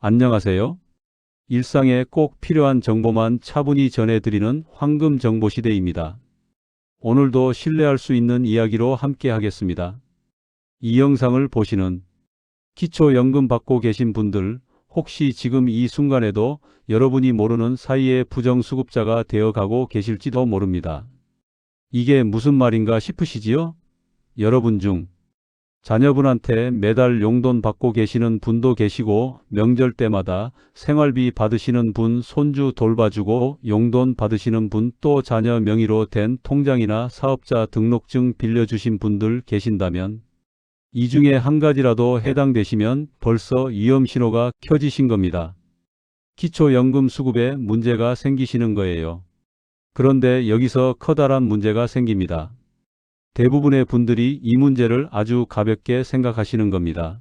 안녕하세요. 일상에 꼭 필요한 정보만 차분히 전해드리는 황금 정보 시대입니다. 오늘도 신뢰할 수 있는 이야기로 함께 하겠습니다. 이 영상을 보시는 기초연금 받고 계신 분들, 혹시 지금 이 순간에도 여러분이 모르는 사이에 부정수급자가 되어가고 계실지도 모릅니다. 이게 무슨 말인가 싶으시지요? 여러분 중 자녀분한테 매달 용돈 받고 계시는 분도 계시고, 명절 때마다 생활비 받으시는 분, 손주 돌봐주고 용돈 받으시는 분, 또 자녀 명의로 된 통장이나 사업자 등록증 빌려주신 분들 계신다면, 이 중에 한 가지라도 해당되시면 벌써 위험 신호가 켜지신 겁니다. 기초연금 수급에 문제가 생기시는 거예요. 그런데 여기서 커다란 문제가 생깁니다. 대부분의 분들이 이 문제를 아주 가볍게 생각하시는 겁니다.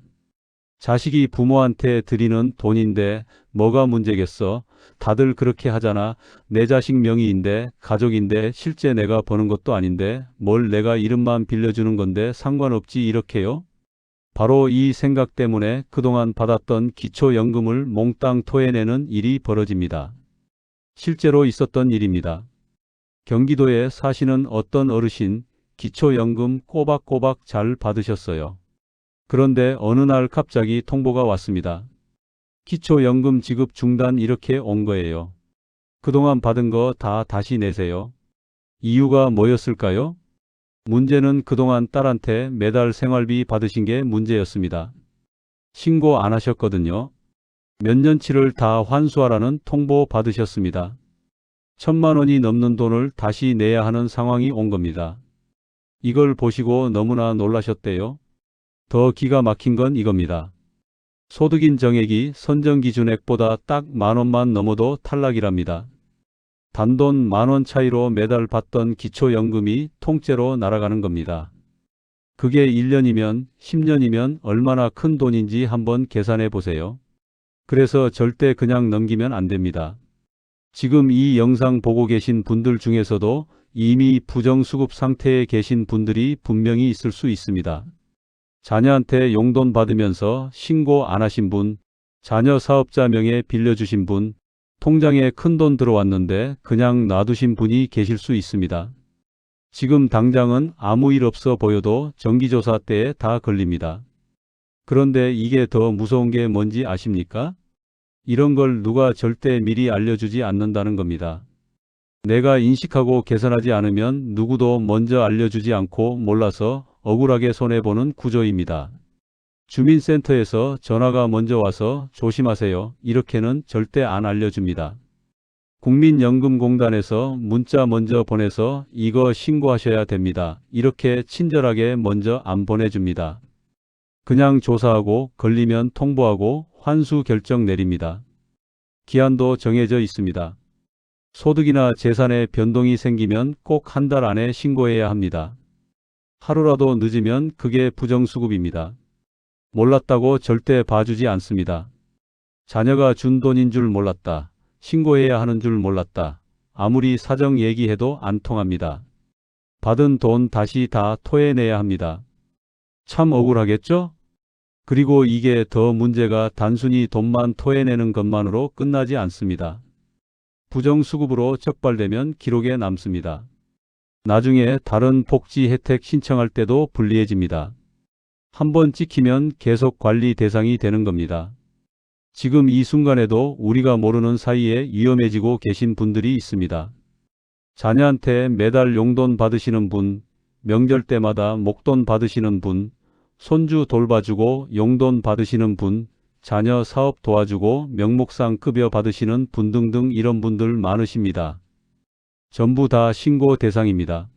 자식이 부모한테 드리는 돈인데 뭐가 문제겠어? 다들 그렇게 하잖아. 내 자식 명의인데, 가족인데, 실제 내가 버는 것도 아닌데 뭘 내가 이름만 빌려주는 건데 상관없지, 이렇게요? 바로 이 생각 때문에 그동안 받았던 기초연금을 몽땅 토해내는 일이 벌어집니다. 실제로 있었던 일입니다. 경기도에 사시는 어떤 어르신, 기초연금 꼬박꼬박 잘 받으셨어요. 그런데 어느 날 갑자기 통보가 왔습니다. 기초연금 지급 중단, 이렇게 온 거예요. 그동안 받은 거 다 다시 내세요. 이유가 뭐였을까요? 문제는 그동안 딸한테 매달 생활비 받으신 게 문제였습니다. 신고 안 하셨거든요. 몇 년치를 다 환수하라는 통보 받으셨습니다. 1,000만 원이 넘는 돈을 다시 내야 하는 상황이 온 겁니다. 이걸 보시고 너무나 놀라셨대요. 더 기가 막힌 건 이겁니다. 소득인 정액이 선정기준액보다 딱 10,000원만 넘어도 탈락이랍니다. 단돈 10,000원 차이로 매달 받던 기초연금이 통째로 날아가는 겁니다. 그게 1년이면 10년이면 얼마나 큰 돈인지 한번 계산해 보세요. 그래서 절대 그냥 넘기면 안 됩니다. 지금 이 영상 보고 계신 분들 중에서도 이미 부정수급 상태에 계신 분들이 분명히 있을 수 있습니다. 자녀한테 용돈 받으면서 신고 안 하신 분, 자녀 사업자 명에 빌려주신 분, 통장에 큰돈 들어왔는데 그냥 놔두신 분이 계실 수 있습니다. 지금 당장은 아무 일 없어 보여도 정기조사 때에 다 걸립니다. 그런데 이게 더 무서운 게 뭔지 아십니까? 이런 걸 누가 절대 미리 알려주지 않는다는 겁니다. 내가 인식하고 계산하지 않으면 누구도 먼저 알려주지 않고 몰라서 억울하게 손해보는 구조입니다. 주민센터에서 전화가 먼저 와서 조심하세요, 이렇게는 절대 안 알려줍니다. 국민연금공단에서 문자 먼저 보내서 이거 신고하셔야 됩니다, 이렇게 친절하게 먼저 안 보내줍니다. 그냥 조사하고 걸리면 통보하고 환수 결정 내립니다. 기한도 정해져 있습니다. 소득이나 재산에 변동이 생기면 꼭 한 달 안에 신고해야 합니다. 하루라도 늦으면 그게 부정수급입니다. 몰랐다고 절대 봐주지 않습니다. 자녀가 준 돈인 줄 몰랐다, 신고해야 하는 줄 몰랐다, 아무리 사정 얘기해도 안 통합니다. 받은 돈 다시 다 토해내야 합니다. 참 억울하겠죠? 그리고 이게 더 문제가 단순히 돈만 토해내는 것만으로 끝나지 않습니다. 부정수급으로 적발되면 기록에 남습니다. 나중에 다른 복지 혜택 신청할 때도 불리해집니다. 한번 찍히면 계속 관리 대상이 되는 겁니다. 지금 이 순간에도 우리가 모르는 사이에 위험해지고 계신 분들이 있습니다. 자녀한테 매달 용돈 받으시는 분, 명절 때마다 목돈 받으시는 분, 손주 돌봐주고 용돈 받으시는 분, 자녀 사업 도와주고 명목상 급여 받으시는 분 등등, 이런 분들 많으십니다. 전부 다 신고 대상입니다.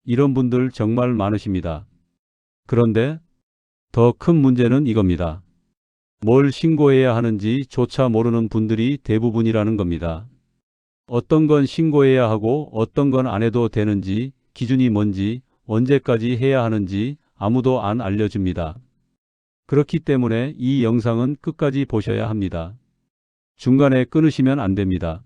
이런 분들 정말 많으십니다. 그런데 더 큰 문제는 이겁니다. 뭘 신고해야 하는지 조차 모르는 분들이 대부분이라는 겁니다. 어떤 건 신고해야 하고 어떤 건 안 해도 되는지, 기준이 뭔지, 언제까지 해야 하는지 아무도 안 알려줍니다. 그렇기 때문에 이 영상은 끝까지 보셔야 합니다. 중간에 끊으시면 안 됩니다.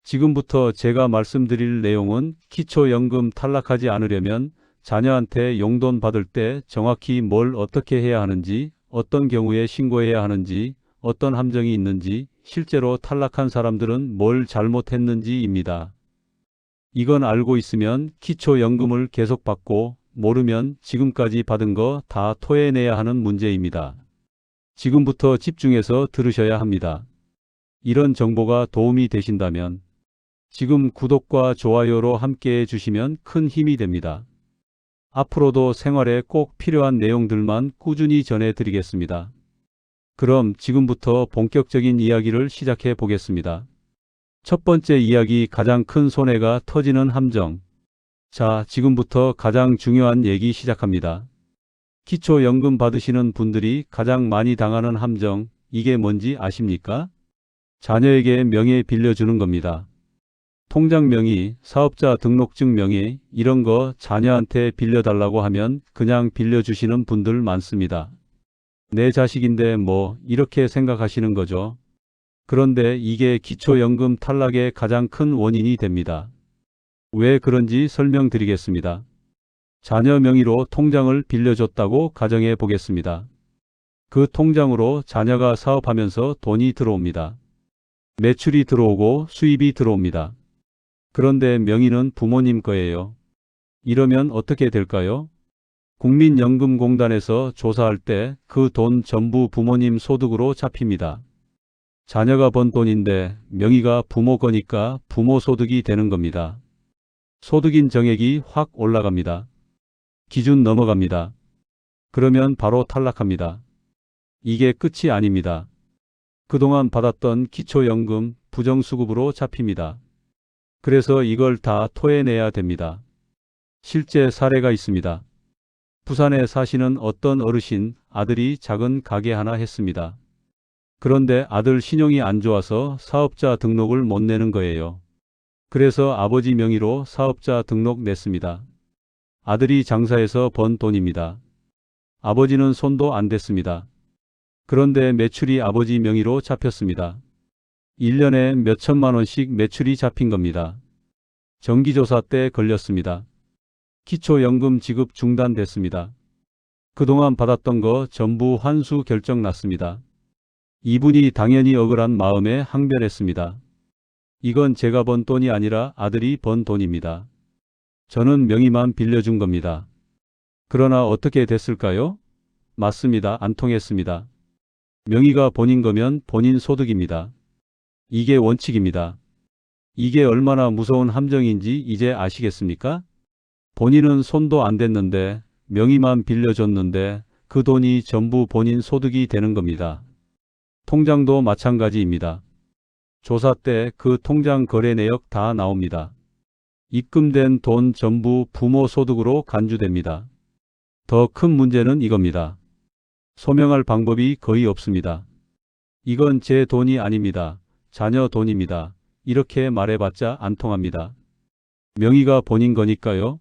지금부터 제가 말씀드릴 내용은 기초연금 탈락하지 않으려면 자녀한테 용돈 받을 때 정확히 뭘 어떻게 해야 하는지, 어떤 경우에 신고해야 하는지, 어떤 함정이 있는지, 실제로 탈락한 사람들은 뭘 잘못했는지입니다. 이건 알고 있으면 기초연금을 계속 받고 모르면 지금까지 받은 거 다 토해내야 하는 문제입니다. 지금부터 집중해서 들으셔야 합니다. 이런 정보가 도움이 되신다면 지금 구독과 좋아요로 함께 해주시면 큰 힘이 됩니다. 앞으로도 생활에 꼭 필요한 내용들만 꾸준히 전해드리겠습니다. 그럼 지금부터 본격적인 이야기를 시작해 보겠습니다. 첫 번째 이야기, 가장 큰 손해가 터지는 함정. 자, 지금부터 가장 중요한 얘기 시작합니다. 기초연금 받으시는 분들이 가장 많이 당하는 함정, 이게 뭔지 아십니까? 자녀에게 명의 빌려주는 겁니다. 통장 명의, 사업자 등록증 명의, 이런 거 자녀한테 빌려달라고 하면 그냥 빌려주시는 분들 많습니다. 내 자식인데 뭐 이렇게 생각하시는 거죠. 그런데 이게 기초연금 탈락의 가장 큰 원인이 됩니다. 왜 그런지 설명드리겠습니다. 자녀 명의로 통장을 빌려줬다고 가정해 보겠습니다. 그 통장으로 자녀가 사업하면서 돈이 들어옵니다. 매출이 들어오고 수입이 들어옵니다. 그런데 명의는 부모님 거예요. 이러면 어떻게 될까요? 국민연금공단에서 조사할 때 그 돈 전부 부모님 소득으로 잡힙니다. 자녀가 번 돈인데 명의가 부모 거니까 부모 소득이 되는 겁니다. 소득인 정액이 확 올라갑니다. 기준 넘어갑니다. 그러면 바로 탈락합니다. 이게 끝이 아닙니다. 그동안 받았던 기초연금 부정수급으로 잡힙니다. 그래서 이걸 다 토해내야 됩니다. 실제 사례가 있습니다. 부산에 사시는 어떤 어르신, 아들이 작은 가게 하나 했습니다. 그런데 아들 신용이 안 좋아서 사업자 등록을 못 내는 거예요. 그래서 아버지 명의로 사업자 등록 냈습니다. 아들이 장사해서 번 돈입니다. 아버지는 손도 안 댔습니다. 그런데 매출이 아버지 명의로 잡혔습니다. 1년에 몇천만 원씩 매출이 잡힌 겁니다. 정기조사 때 걸렸습니다. 기초연금 지급 중단됐습니다. 그동안 받았던 거 전부 환수 결정 났습니다. 이분이 당연히 억울한 마음에 항변했습니다. 이건 제가 번 돈이 아니라 아들이 번 돈입니다. 저는 명의만 빌려준 겁니다. 그러나 어떻게 됐을까요? 맞습니다. 안 통했습니다. 명의가 본인 거면 본인 소득입니다. 이게 원칙입니다. 이게 얼마나 무서운 함정인지 이제 아시겠습니까? 본인은 손도 안 댔는데 명의만 빌려줬는데 그 돈이 전부 본인 소득이 되는 겁니다. 통장도 마찬가지입니다. 조사 때 그 통장 거래 내역 다 나옵니다. 입금된 돈 전부 부모 소득으로 간주됩니다. 더 큰 문제는 이겁니다. 소명할 방법이 거의 없습니다. 이건 제 돈이 아닙니다. 자녀 돈입니다. 이렇게 말해봤자 안 통합니다. 명의가 본인 거니까요.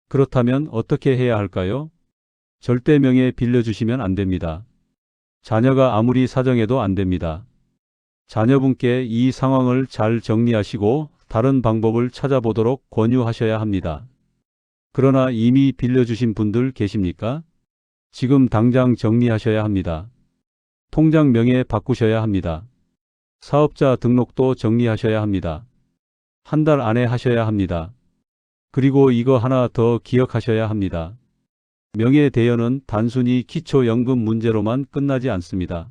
그렇다면 어떻게 해야 할까요? 절대 명예 빌려주시면 안 됩니다. 자녀가 아무리 사정해도 안 됩니다. 자녀분께 이 상황을 잘 정리하시고 다른 방법을 찾아보도록 권유하셔야 합니다. 그러나 이미 빌려주신 분들 계십니까? 지금 당장 정리하셔야 합니다. 통장 명예 바꾸셔야 합니다. 사업자 등록도 정리하셔야 합니다. 한 달 안에 하셔야 합니다. 그리고 이거 하나 더 기억하셔야 합니다. 명예 대여는 단순히 기초연금 문제로만 끝나지 않습니다.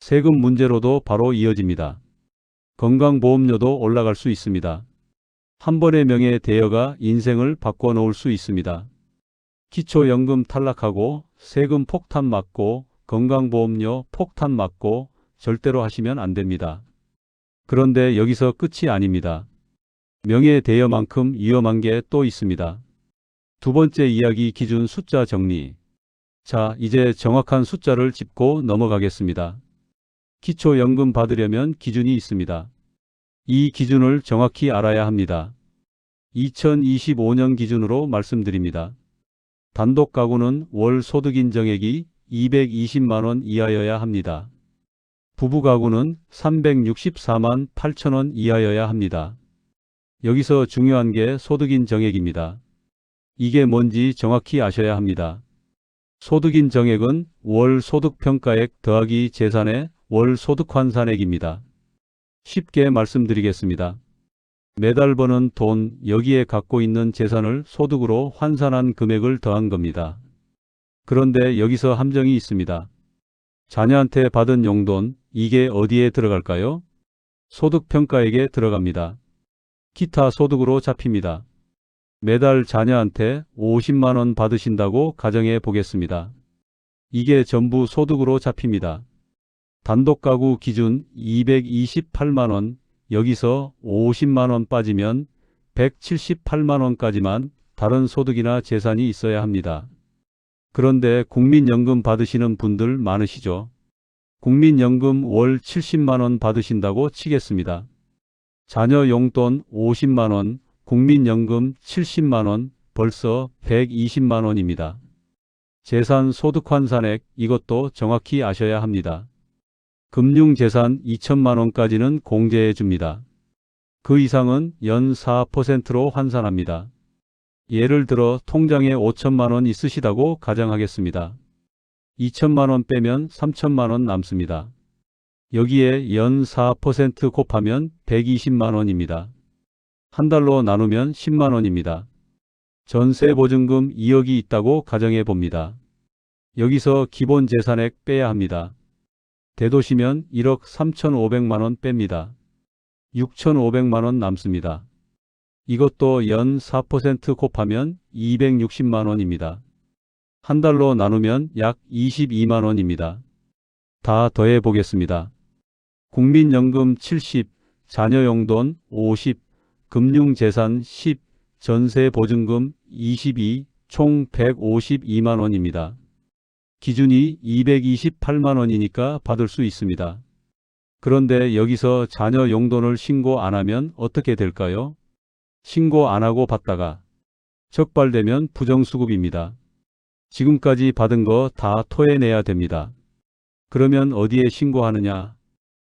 세금 문제로도 바로 이어집니다. 건강보험료도 올라갈 수 있습니다. 한 번의 명예 대여가 인생을 바꿔놓을 수 있습니다. 기초연금 탈락하고 세금 폭탄 맞고 건강보험료 폭탄 맞고 절대로 하시면 안 됩니다. 그런데 여기서 끝이 아닙니다. 명예 대여만큼 위험한 게 또 있습니다. 두 번째 이야기, 기준 숫자 정리. 자, 이제 정확한 숫자를 짚고 넘어가겠습니다. 기초연금 받으려면 기준이 있습니다. 이 기준을 정확히 알아야 합니다. 2025년 기준으로 말씀드립니다. 단독 가구는 월 소득 인정액이 220만 원 이하여야 합니다. 부부 가구는 364만 8천 원 이하여야 합니다. 여기서 중요한 게 소득인 정액입니다. 이게 뭔지 정확히 아셔야 합니다. 소득인 정액은 월 소득평가액 더하기 재산의 월 소득 환산액입니다. 쉽게 말씀드리겠습니다. 매달 버는 돈, 여기에 갖고 있는 재산을 소득으로 환산한 금액을 더한 겁니다. 그런데 여기서 함정이 있습니다. 자녀한테 받은 용돈, 이게 어디에 들어갈까요? 소득평가액에 들어갑니다. 기타 소득으로 잡힙니다. 매달 자녀한테 50만 원 받으신다고 가정해 보겠습니다. 이게 전부 소득으로 잡힙니다. 단독가구 기준 228만 원, 여기서 50만 원 빠지면 178만 원까지만 다른 소득이나 재산이 있어야 합니다. 그런데 국민연금 받으시는 분들 많으시죠? 국민연금 월 70만 원 받으신다고 치겠습니다. 자녀 용돈 50만 원, 국민연금 70만 원, 벌써 120만 원입니다. 재산 소득 환산액, 이것도 정확히 아셔야 합니다. 금융재산 2천만 원까지는 공제해 줍니다. 그 이상은 연 4%로 환산합니다. 예를 들어 통장에 5천만 원 있으시다고 가정하겠습니다. 2천만 원 빼면 3천만 원 남습니다. 여기에 연 4% 곱하면 120만 원입니다. 한 달로 나누면 10만 원입니다. 전세보증금 2억이 있다고 가정해 봅니다. 여기서 기본재산액 빼야 합니다. 대도시면 1억 3,500만 원 뺍니다. 6,500만 원 남습니다. 이것도 연 4% 곱하면 260만 원입니다. 한 달로 나누면 약 22만 원입니다. 다 더해 보겠습니다. 국민연금 70, 자녀용돈 50, 금융재산 10, 전세보증금 22, 총 152만 원입니다. 기준이 228만 원이니까 받을 수 있습니다. 그런데 여기서 자녀 용돈을 신고 안 하면 어떻게 될까요? 신고 안 하고 받다가 적발되면 부정수급입니다. 지금까지 받은 거 다 토해내야 됩니다. 그러면 어디에 신고하느냐?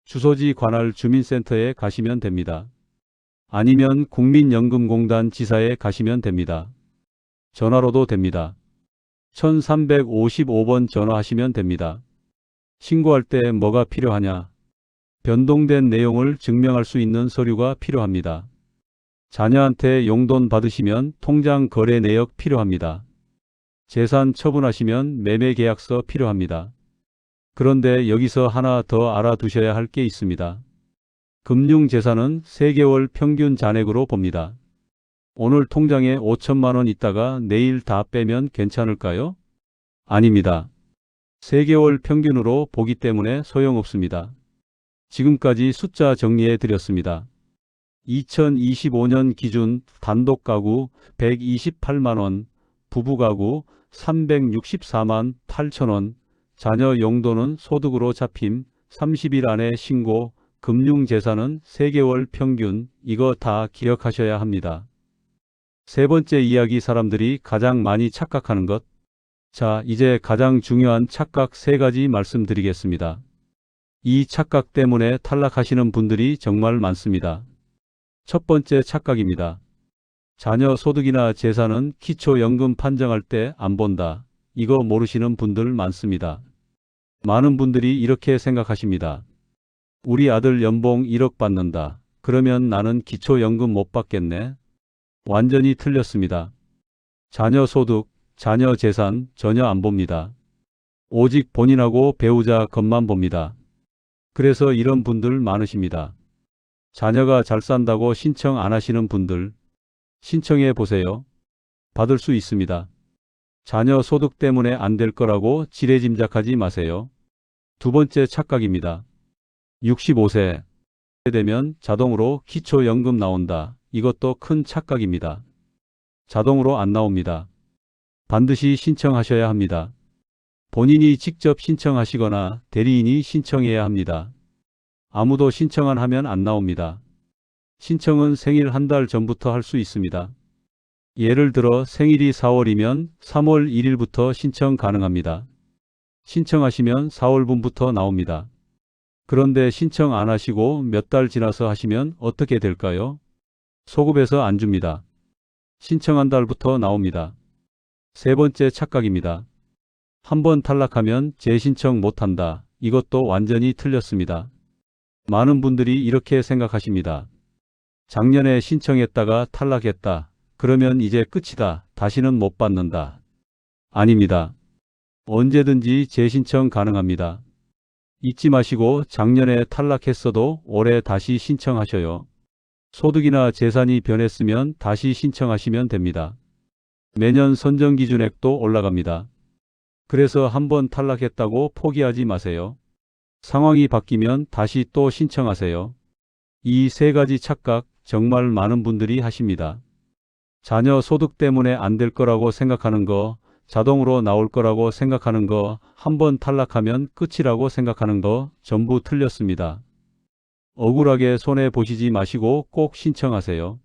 주소지 관할 주민센터에 가시면 됩니다. 아니면 국민연금공단 지사에 가시면 됩니다. 전화로도 됩니다. 1355번 전화하시면 됩니다. 신고할 때 뭐가 필요하냐? 변동된 내용을 증명할 수 있는 서류가 필요합니다. 자녀한테 용돈 받으시면 통장 거래 내역 필요합니다. 재산 처분하시면 매매계약서 필요합니다. 그런데 여기서 하나 더 알아두셔야 할 게 있습니다. 금융재산은 3개월 평균 잔액으로 봅니다. 오늘 통장에 5천만 원 있다가 내일 다 빼면 괜찮을까요? 아닙니다. 3개월 평균으로 보기 때문에 소용없습니다. 지금까지 숫자 정리해 드렸습니다. 2025년 기준 단독가구 128만 원, 부부가구 364만 8천 원, 자녀 용돈은 소득으로 잡힘 30일 안에 신고, 금융재산은 3개월 평균, 이거 다 기억하셔야 합니다. 세 번째 이야기, 사람들이 가장 많이 착각하는 것. 자, 이제 가장 중요한 착각 3가지 말씀드리겠습니다. 이 착각 때문에 탈락하시는 분들이 정말 많습니다. 첫 번째 착각입니다. 자녀 소득이나 재산은 기초연금 판정할 때 안 본다. 이거 모르시는 분들 많습니다. 많은 분들이 이렇게 생각하십니다. 우리 아들 연봉 1억 받는다. 그러면 나는 기초연금 못 받겠네. 완전히 틀렸습니다. 자녀 소득, 자녀 재산 전혀 안 봅니다. 오직 본인하고 배우자 것만 봅니다. 그래서 이런 분들 많으십니다. 자녀가 잘 산다고 신청 안 하시는 분들, 신청해 보세요. 받을 수 있습니다. 자녀 소득 때문에 안 될 거라고 지레짐작하지 마세요. 두 번째 착각입니다. 65세 되면 자동으로 기초연금 나온다. 이것도 큰 착각입니다. 자동으로 안 나옵니다. 반드시 신청하셔야 합니다. 본인이 직접 신청하시거나 대리인이 신청해야 합니다. 아무도 신청 안 하면 안 나옵니다. 신청은 생일 한 달 전부터 할 수 있습니다. 예를 들어 생일이 4월이면 3월 1일부터 신청 가능합니다. 신청하시면 4월분부터 나옵니다. 그런데 신청 안 하시고 몇 달 지나서 하시면 어떻게 될까요? 소급해서 안 줍니다. 신청한 달부터 나옵니다. 세 번째 착각입니다. 한번 탈락하면 재신청 못한다. 이것도 완전히 틀렸습니다. 많은 분들이 이렇게 생각하십니다. 작년에 신청했다가 탈락했다. 그러면 이제 끝이다. 다시는 못 받는다. 아닙니다. 언제든지 재신청 가능합니다. 잊지 마시고 작년에 탈락했어도 올해 다시 신청하셔요. 소득이나 재산이 변했으면 다시 신청하시면 됩니다. 매년 선정 기준액도 올라갑니다. 그래서 한번 탈락했다고 포기하지 마세요. 상황이 바뀌면 다시 또 신청하세요. 이 세 가지 착각 정말 많은 분들이 하십니다. 자녀 소득 때문에 안 될 거라고 생각하는 거, 자동으로 나올 거라고 생각하는 거, 한번 탈락하면 끝이라고 생각하는 거 전부 틀렸습니다. 억울하게 손해보시지 마시고 꼭 신청하세요.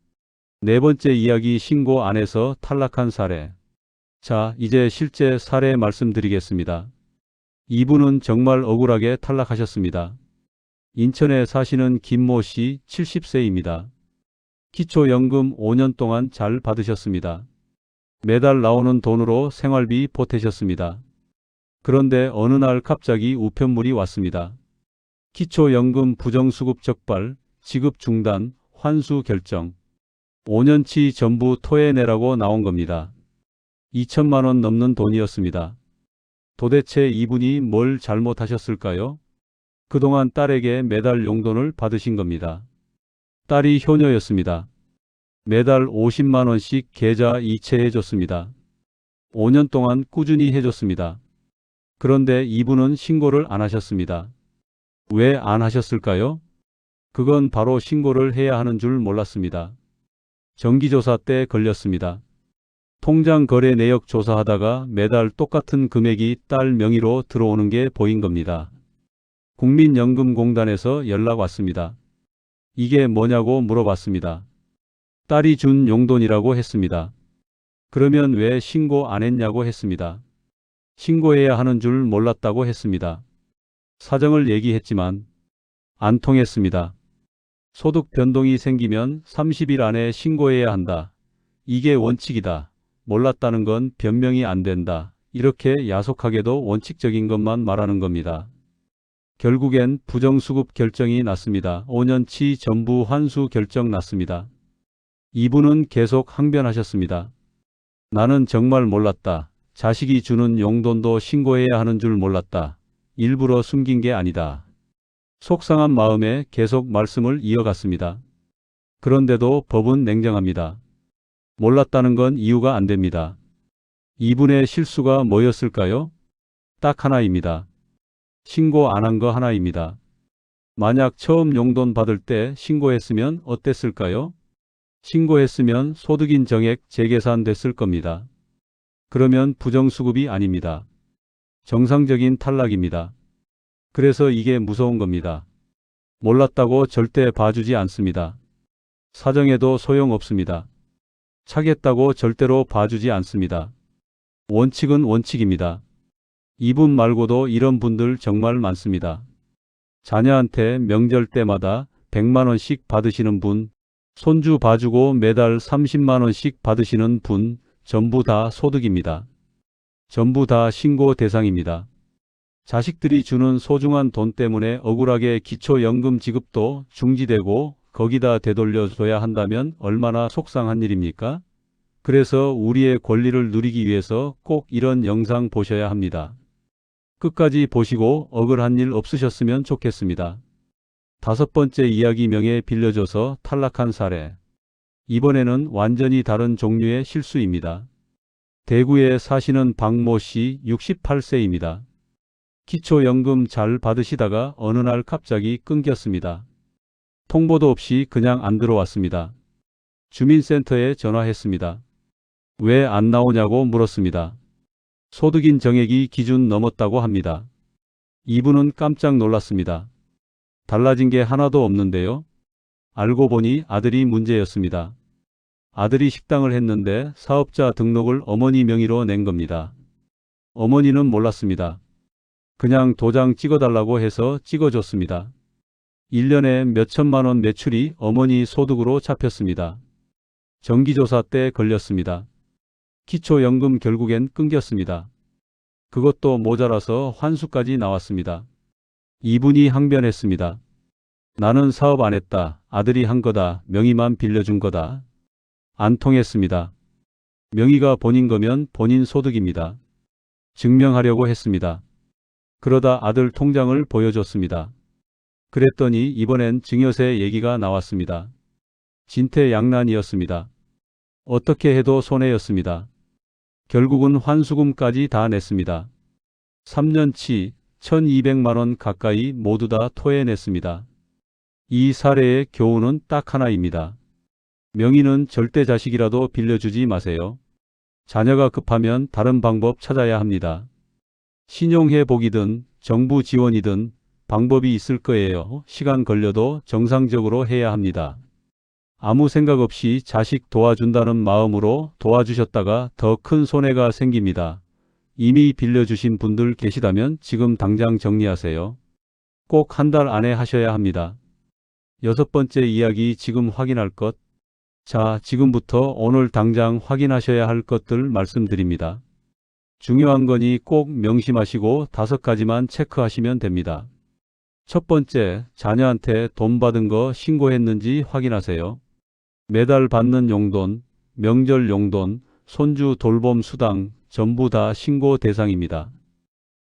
네 번째 이야기, 신고 안 해서 탈락한 사례. 자, 이제 실제 사례 말씀드리겠습니다. 이분은 정말 억울하게 탈락하셨습니다. 인천에 사시는 김모 씨 70세입니다. 기초연금 5년 동안 잘 받으셨습니다. 매달 나오는 돈으로 생활비 보태셨습니다. 그런데 어느 날 갑자기 우편물이 왔습니다. 기초연금 부정수급 적발, 지급 중단, 환수 결정. 5년치 전부 토해내라고 나온 겁니다. 2천만 원 넘는 돈이었습니다. 도대체 이분이 뭘 잘못하셨을까요? 그동안 딸에게 매달 용돈을 받으신 겁니다. 딸이 효녀였습니다. 매달 50만 원씩 계좌 이체해 줬습니다. 5년 동안 꾸준히 해줬습니다. 그런데 이분은 신고를 안 하셨습니다. 왜 안 하셨을까요? 그건 바로 신고를 해야 하는 줄 몰랐습니다. 정기조사 때 걸렸습니다. 통장 거래 내역 조사하다가 매달 똑같은 금액이 딸 명의로 들어오는 게 보인 겁니다. 국민연금공단에서 연락 왔습니다. 이게 뭐냐고 물어봤습니다. 딸이 준 용돈이라고 했습니다. 그러면 왜 신고 안 했냐고 했습니다. 신고해야 하는 줄 몰랐다고 했습니다. 사정을 얘기했지만 안 통했습니다. 소득 변동이 생기면 30일 안에 신고해야 한다. 이게 원칙이다. 몰랐다는 건 변명이 안 된다. 이렇게 야속하게도 원칙적인 것만 말하는 겁니다. 결국엔 부정수급 결정이 났습니다. 5년치 전부 환수 결정 났습니다. 이분은 계속 항변하셨습니다. 나는 정말 몰랐다. 자식이 주는 용돈도 신고해야 하는 줄 몰랐다. 일부러 숨긴 게 아니다. 속상한 마음에 계속 말씀을 이어갔습니다. 그런데도 법은 냉정합니다. 몰랐다는 건 이유가 안 됩니다. 이분의 실수가 뭐였을까요? 딱 하나입니다. 신고 안 한 거 하나입니다. 만약 처음 용돈 받을 때 신고했으면 어땠을까요? 신고했으면 소득인 정액 재계산됐을 겁니다. 그러면 부정수급이 아닙니다. 정상적인 탈락입니다. 그래서 이게 무서운 겁니다. 몰랐다고 절대 봐주지 않습니다. 사정해도 소용없습니다. 차겠다고 절대로 봐주지 않습니다. 원칙은 원칙입니다. 이분 말고도 이런 분들 정말 많습니다. 자녀한테 명절 때마다 100만 원씩 받으시는 분, 손주 봐주고 매달 30만 원씩 받으시는 분, 전부 다 소득입니다. 전부 다 신고 대상입니다. 자식들이 주는 소중한 돈 때문에 억울하게 기초연금 지급도 중지되고 거기다 되돌려줘야 한다면 얼마나 속상한 일입니까? 그래서 우리의 권리를 누리기 위해서 꼭 이런 영상 보셔야 합니다. 끝까지 보시고 억울한 일 없으셨으면 좋겠습니다. 다섯 번째 이야기, 명예 빌려줘서 탈락한 사례. 이번에는 완전히 다른 종류의 실수입니다. 대구에 사시는 박모 씨 68세입니다. 기초연금 잘 받으시다가 어느 날 갑자기 끊겼습니다. 통보도 없이 그냥 안 들어왔습니다. 주민센터에 전화했습니다. 왜 안 나오냐고 물었습니다. 소득인 정액이 기준 넘었다고 합니다. 이분은 깜짝 놀랐습니다. 달라진 게 하나도 없는데요. 알고 보니 아들이 문제였습니다. 아들이 식당을 했는데 사업자 등록을 어머니 명의로 낸 겁니다. 어머니는 몰랐습니다. 그냥 도장 찍어달라고 해서 찍어줬습니다. 1년에 몇천만 원 매출이 어머니 소득으로 잡혔습니다. 정기조사 때 걸렸습니다. 기초연금 결국엔 끊겼습니다. 그것도 모자라서 환수까지 나왔습니다. 이분이 항변했습니다. 나는 사업 안 했다. 아들이 한 거다. 명의만 빌려준 거다. 안 통했습니다. 명의가 본인 거면 본인 소득입니다. 증명하려고 했습니다. 그러다 아들 통장을 보여줬습니다. 그랬더니 이번엔 증여세 얘기가 나왔습니다. 진퇴양난이었습니다. 어떻게 해도 손해였습니다. 결국은 환수금까지 다 냈습니다. 3년치 1200만 원 가까이 모두 다 토해냈습니다. 이 사례의 교훈은 딱 하나입니다. 명의는 절대 자식이라도 빌려주지 마세요. 자녀가 급하면 다른 방법 찾아야 합니다. 신용회복이든 정부 지원이든 방법이 있을 거예요. 시간 걸려도 정상적으로 해야 합니다. 아무 생각 없이 자식 도와준다는 마음으로 도와주셨다가 더 큰 손해가 생깁니다. 이미 빌려주신 분들 계시다면 지금 당장 정리하세요. 꼭 한 달 안에 하셔야 합니다. 6번째 이야기 지금 확인할 것. 자, 지금부터 오늘 당장 확인하셔야 할 것들 말씀드립니다. 중요한 거니 꼭 명심하시고 5가지만 체크하시면 됩니다. 첫 번째, 자녀한테 돈 받은 거 신고했는지 확인하세요. 매달 받는 용돈, 명절 용돈, 손주 돌봄 수당 전부 다 신고 대상입니다.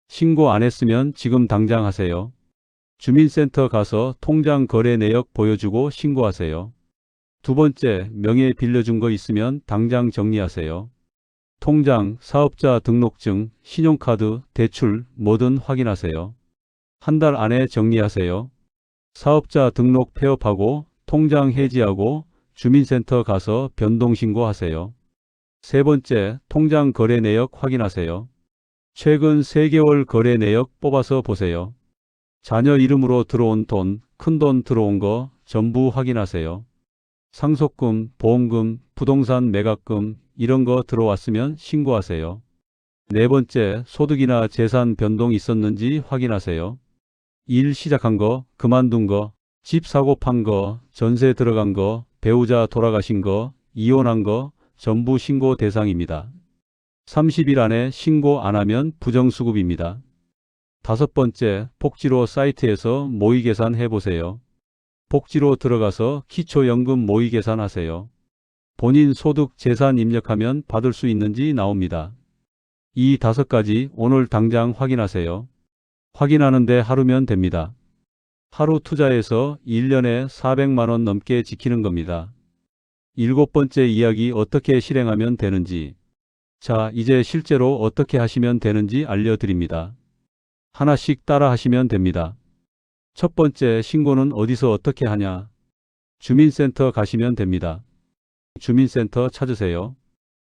신고 안 했으면 지금 당장 하세요. 주민센터 가서 통장 거래 내역 보여주고 신고하세요. 두 번째, 명예 빌려준 거 있으면 당장 정리하세요. 통장, 사업자 등록증, 신용카드, 대출 뭐든 확인하세요. 한 달 안에 정리하세요. 사업자 등록 폐업하고 통장 해지하고 주민센터 가서 변동신고하세요. 세 번째, 통장 거래 내역 확인하세요. 최근 3개월 거래 내역 뽑아서 보세요. 자녀 이름으로 들어온 돈, 큰돈 들어온 거 전부 확인하세요. 상속금, 보험금, 부동산 매각금 이런 거 들어왔으면 신고하세요. 네 번째, 소득이나 재산 변동 있었는지 확인하세요. 일 시작한 거, 그만둔 거, 집 사고 판 거, 전세 들어간 거, 배우자 돌아가신 거, 이혼한 거 전부 신고 대상입니다. 30일 안에 신고 안 하면 부정수급입니다. 5번째, 복지로 사이트에서 모의계산 해보세요. 복지로 들어가서 기초연금 모의계산 하세요. 본인 소득 재산 입력하면 받을 수 있는지 나옵니다. 이 5가지 오늘 당장 확인하세요. 확인하는데 하루면 됩니다. 하루 투자해서 1년에 400만 원 넘게 지키는 겁니다. 7번째 이야기 어떻게 실행하면 되는지. 자, 이제 실제로 어떻게 하시면 되는지 알려드립니다. 하나씩 따라 하시면 됩니다. 첫 번째, 신고는 어디서 어떻게 하냐? 주민센터 가시면 됩니다. 주민센터 찾으세요.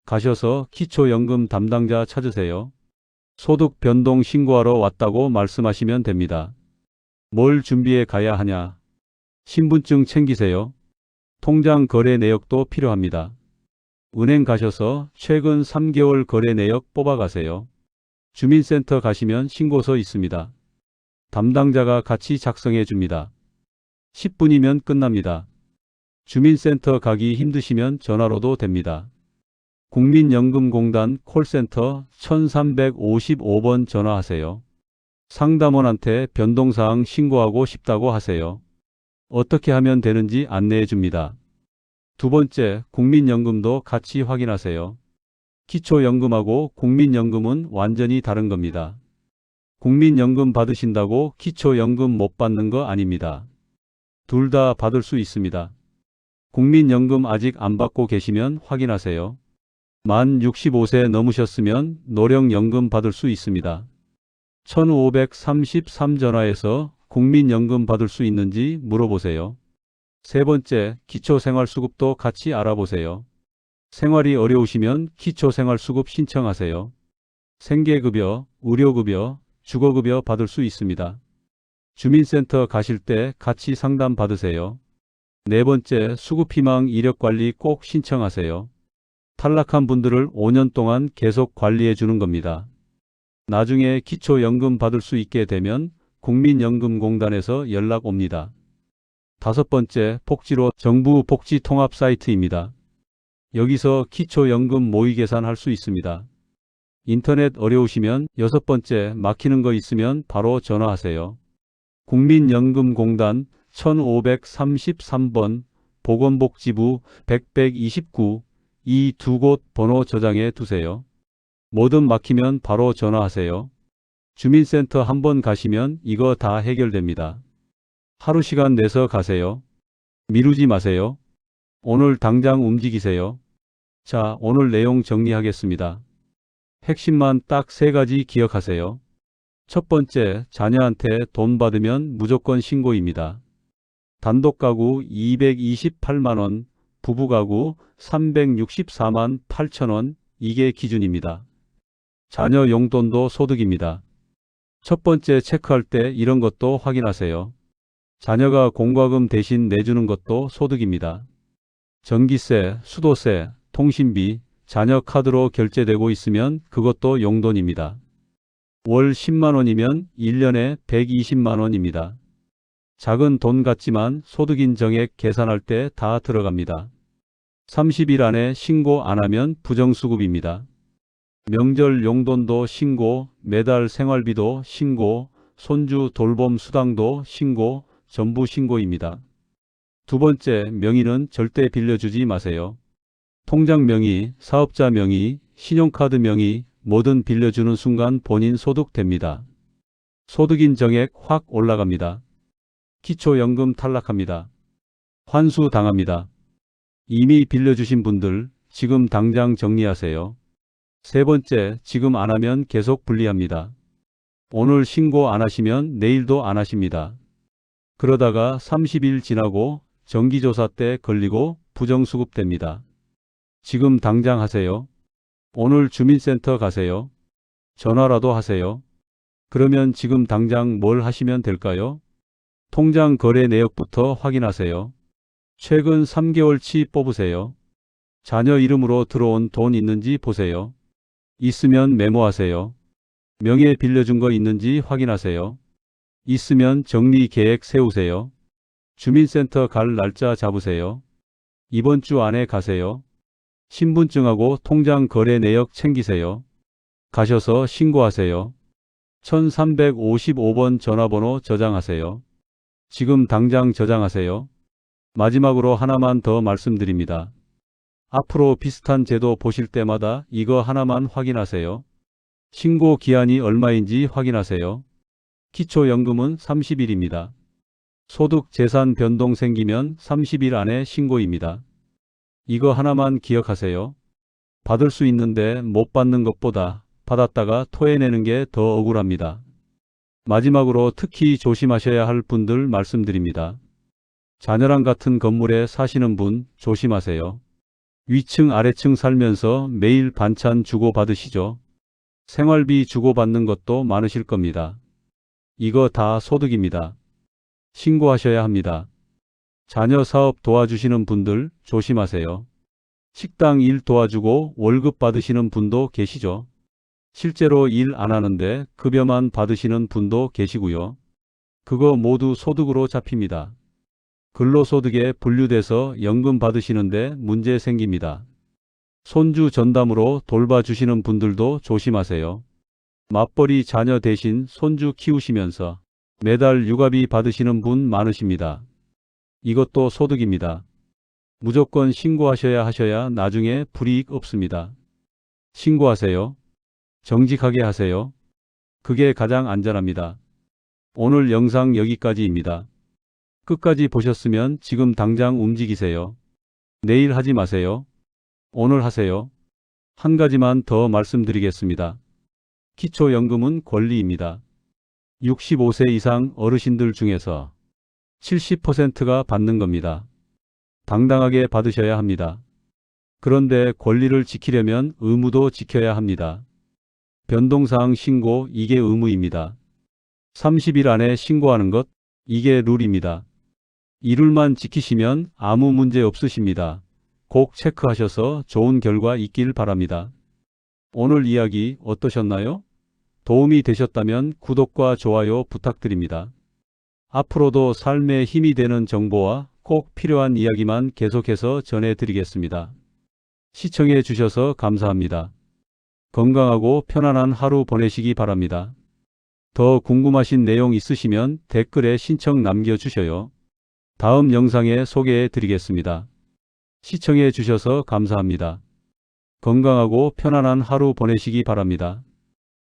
가셔서 기초연금 담당자 찾으세요. 소득 변동 신고하러 왔다고 말씀하시면 됩니다. 뭘 준비해 가야 하냐? 신분증 챙기세요. 통장 거래 내역도 필요합니다. 은행 가셔서 최근 3개월 거래 내역 뽑아가세요. 주민센터 가시면 신고서 있습니다. 담당자가 같이 작성해 줍니다. 10분이면 끝납니다. 주민센터 가기 힘드시면 전화로도 됩니다. 국민연금공단 콜센터 1355번 전화하세요. 상담원한테 변동사항 신고하고 싶다고 하세요. 어떻게 하면 되는지 안내해 줍니다. 두 번째, 국민연금도 같이 확인하세요. 기초연금하고 국민연금은 완전히 다른 겁니다. 국민연금 받으신다고 기초연금 못 받는 거 아닙니다. 둘 다 받을 수 있습니다. 국민연금 아직 안 받고 계시면 확인하세요. 만 65세 넘으셨으면 노령연금 받을 수 있습니다. 1533 전화해서 국민연금 받을 수 있는지 물어보세요. 세 번째, 기초생활수급도 같이 알아보세요. 생활이 어려우시면 기초생활수급 신청하세요. 생계급여, 의료급여, 주거급여 받을 수 있습니다. 주민센터 가실 때 같이 상담 받으세요. 네 번째, 수급희망 이력관리 꼭 신청하세요. 탈락한 분들을 5년 동안 계속 관리해 주는 겁니다. 나중에 기초연금 받을 수 있게 되면 국민연금공단에서 연락 옵니다. 5번째, 복지로 정부 복지 통합 사이트입니다. 여기서 기초연금 모의계산 할 수 있습니다. 인터넷 어려우시면 6번째, 막히는 거 있으면 바로 전화하세요. 국민연금공단 1533번 보건복지부 129 이 두 곳 번호 저장해 두세요. 뭐든 막히면 바로 전화하세요. 주민센터 한번 가시면 이거 다 해결됩니다. 하루 시간 내서 가세요. 미루지 마세요. 오늘 당장 움직이세요. 자, 오늘 내용 정리하겠습니다. 핵심만 딱 3가지 기억하세요. 첫 번째, 자녀한테 돈 받으면 무조건 신고입니다. 단독가구 228만원, 부부가구 364만 8천원, 이게 기준입니다. 자녀 용돈도 소득입니다. 첫 번째 체크할 때 이런 것도 확인하세요. 자녀가 공과금 대신 내주는 것도 소득입니다. 전기세, 수도세, 통신비, 자녀 카드로 결제되고 있으면 그것도 용돈입니다. 월 10만원이면 1년에 120만원입니다. 작은 돈 같지만 소득인 정액 계산할 때 다 들어갑니다. 30일 안에 신고 안 하면 부정수급입니다. 명절 용돈도 신고, 매달 생활비도 신고, 손주 돌봄 수당도 신고, 전부 신고입니다. 두 번째, 명의는 절대 빌려주지 마세요. 통장 명의, 사업자 명의, 신용카드 명의, 뭐든 빌려주는 순간 본인 소득 됩니다. 소득인 정액 확 올라갑니다. 기초연금 탈락합니다. 환수 당합니다. 이미 빌려주신 분들 지금 당장 정리하세요. 세 번째, 지금 안 하면 계속 불리합니다. 오늘 신고 안 하시면 내일도 안 하십니다. 그러다가 30일 지나고 정기조사 때 걸리고 부정수급됩니다. 지금 당장 하세요. 오늘 주민센터 가세요. 전화라도 하세요. 그러면 지금 당장 뭘 하시면 될까요? 통장 거래 내역부터 확인하세요. 최근 3개월치 뽑으세요. 자녀 이름으로 들어온 돈 있는지 보세요. 있으면 메모하세요. 명의 빌려준 거 있는지 확인하세요. 있으면 정리 계획 세우세요. 주민센터 갈 날짜 잡으세요. 이번 주 안에 가세요. 신분증하고 통장 거래 내역 챙기세요. 가셔서 신고하세요. 1355번 전화번호 저장하세요. 지금 당장 저장하세요. 마지막으로 하나만 더 말씀드립니다. 앞으로 비슷한 제도 보실 때마다 이거 하나만 확인하세요. 신고 기한이 얼마인지 확인하세요. 기초연금은 30일입니다. 소득 재산 변동 생기면 30일 안에 신고입니다. 이거 하나만 기억하세요. 받을 수 있는데 못 받는 것보다 받았다가 토해내는 게 더 억울합니다. 마지막으로 특히 조심하셔야 할 분들 말씀드립니다. 자녀랑 같은 건물에 사시는 분 조심하세요. 위층 아래층 살면서 매일 반찬 주고받으시죠? 생활비 주고받는 것도 많으실 겁니다. 이거 다 소득입니다. 신고하셔야 합니다. 자녀 사업 도와주시는 분들 조심하세요. 식당 일 도와주고 월급 받으시는 분도 계시죠? 실제로 일 안 하는데 급여만 받으시는 분도 계시고요. 그거 모두 소득으로 잡힙니다. 근로소득에 분류돼서 연금 받으시는데 문제 생깁니다. 손주 전담으로 돌봐주시는 분들도 조심하세요. 맞벌이 자녀 대신 손주 키우시면서 매달 육아비 받으시는 분 많으십니다. 이것도 소득입니다. 무조건 신고하셔야 나중에 불이익 없습니다. 신고하세요. 정직하게 하세요. 그게 가장 안전합니다. 오늘 영상 여기까지입니다. 끝까지 보셨으면 지금 당장 움직이세요. 내일 하지 마세요. 오늘 하세요. 한 가지만 더 말씀드리겠습니다. 기초연금은 권리입니다. 65세 이상 어르신들 중에서 70%가 받는 겁니다. 당당하게 받으셔야 합니다. 그런데 권리를 지키려면 의무도 지켜야 합니다. 변동사항 신고, 이게 의무입니다. 30일 안에 신고하는 것, 이게 룰입니다. 이 룰만 지키시면 아무 문제 없으십니다. 꼭 체크하셔서 좋은 결과 있길 바랍니다. 오늘 이야기 어떠셨나요? 도움이 되셨다면 구독과 좋아요 부탁드립니다. 앞으로도 삶에 힘이 되는 정보와 꼭 필요한 이야기만 계속해서 전해드리겠습니다. 시청해 주셔서 감사합니다. 건강하고 편안한 하루 보내시기 바랍니다. 더 궁금하신 내용 있으시면 댓글에 신청 남겨주셔요. 다음 영상에 소개해 드리겠습니다. 시청해 주셔서 감사합니다. 건강하고 편안한 하루 보내시기 바랍니다.